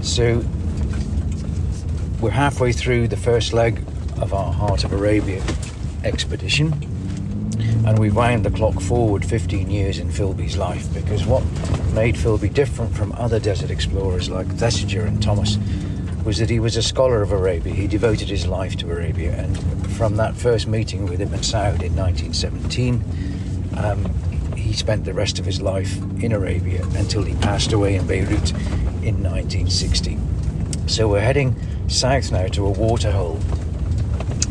So we're halfway through the first leg of our Heart of Arabia expedition, and we wound the clock forward 15 years in Philby's life, because what made Philby different from other desert explorers like Thesiger and Thomas was that he was a scholar of Arabia. He devoted his life to Arabia, and from that first meeting with Ibn Saud in 1917, he spent the rest of his life in Arabia until he passed away in Beirut in 1960. So we're heading south now to a waterhole,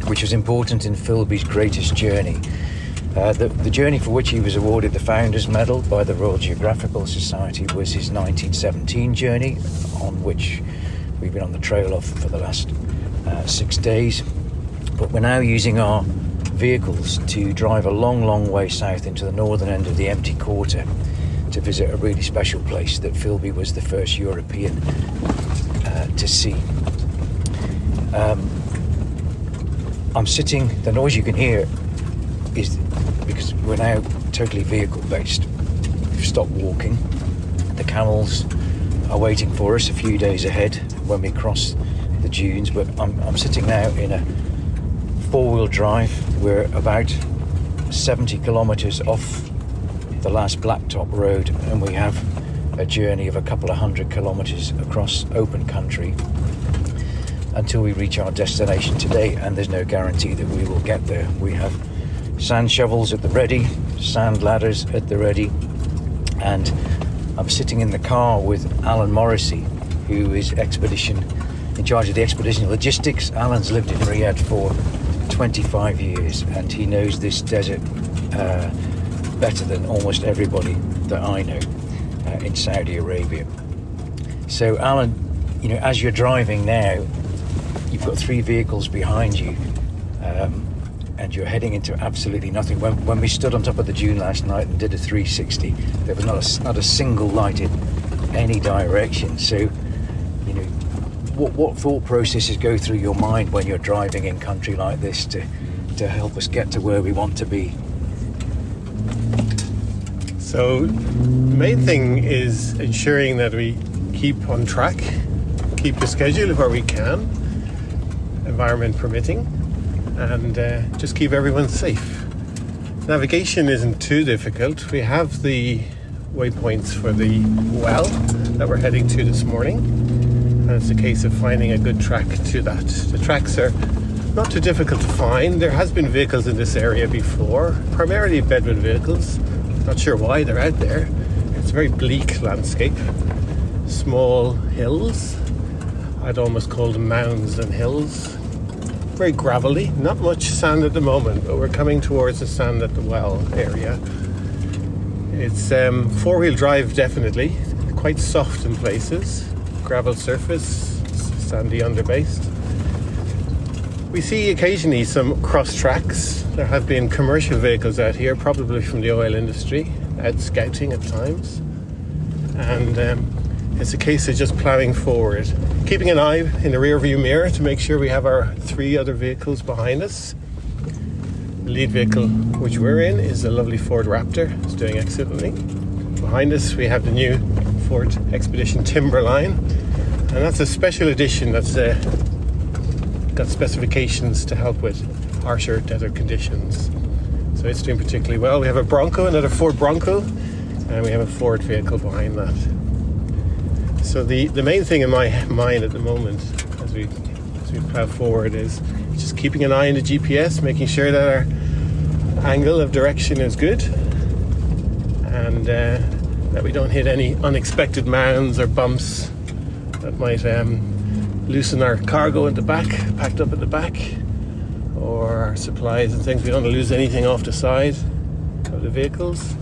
which was important in Philby's greatest journey. The journey for which he was awarded the Founders Medal by the Royal Geographical Society was his 1917 journey, on which we've been on the trail of for the last 6 days. But we're now using our vehicles to drive a long way south into the northern end of the empty quarter to visit a really special place that Philby was the first European to see. I'm sitting, the noise you can hear is because we're now totally vehicle based. We've stopped walking. The camels are waiting for us a few days ahead when we cross the dunes, but I'm sitting now in a four-wheel drive. We're about 70 kilometres off the last blacktop road, and we have a journey of a couple of 100 kilometres across open country until we reach our destination today, and there's no guarantee that we will get there. We have sand shovels at the ready, sand ladders at the ready, and I'm sitting in the car with Alan Morrissey, who is in charge of the expedition logistics. Alan's lived in Riyadh for 25 years, and he knows this desert better than almost everybody that I know in Saudi Arabia. So Alan, as you're driving now, you've got 3 vehicles behind you, and you're heading into absolutely nothing. When we stood on top of the dune last night and did a 360, there was not a single light in any direction. So, what thought processes go through your mind when you're driving in country like this to help us get to where we want to be? So, the main thing is ensuring that we keep on track, keep the schedule where we can, environment permitting, and just keep everyone safe. Navigation isn't too difficult. We have the waypoints for the well that we're heading to this morning, and it's a case of finding a good track to that. The tracks are not too difficult to find. There has been vehicles in this area before, primarily Bedouin vehicles. Not sure why they're out there. It's a very bleak landscape. Small hills. I'd almost call them mounds and hills. Very gravelly. Not much sand at the moment, but we're coming towards the sand at the well area. It's four-wheel drive, definitely. Quite soft in places. Gravel surface, sandy underbase. We see occasionally some cross tracks. There have been commercial vehicles out here, probably from the oil industry, out scouting at times. And it's a case of just ploughing forward, keeping an eye in the rear view mirror to make sure we have our 3 other vehicles behind us. The lead vehicle which we're in is a lovely Ford Raptor. It's doing excellently. Behind us we have the new Ford Expedition Timberline, and that's a special edition that's got specifications to help with harsher desert conditions. So it's doing particularly well. We have a Bronco, another Ford Bronco, and we have a Ford vehicle behind that. So the main thing in my mind at the moment as we plough forward is just keeping an eye on the GPS, making sure that our angle of direction is good, and that we don't hit any unexpected mounds or bumps that might loosen our cargo at the back, packed up at the back, or our supplies and things. We don't want to lose anything off the side of the vehicles,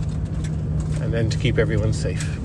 and then to keep everyone safe.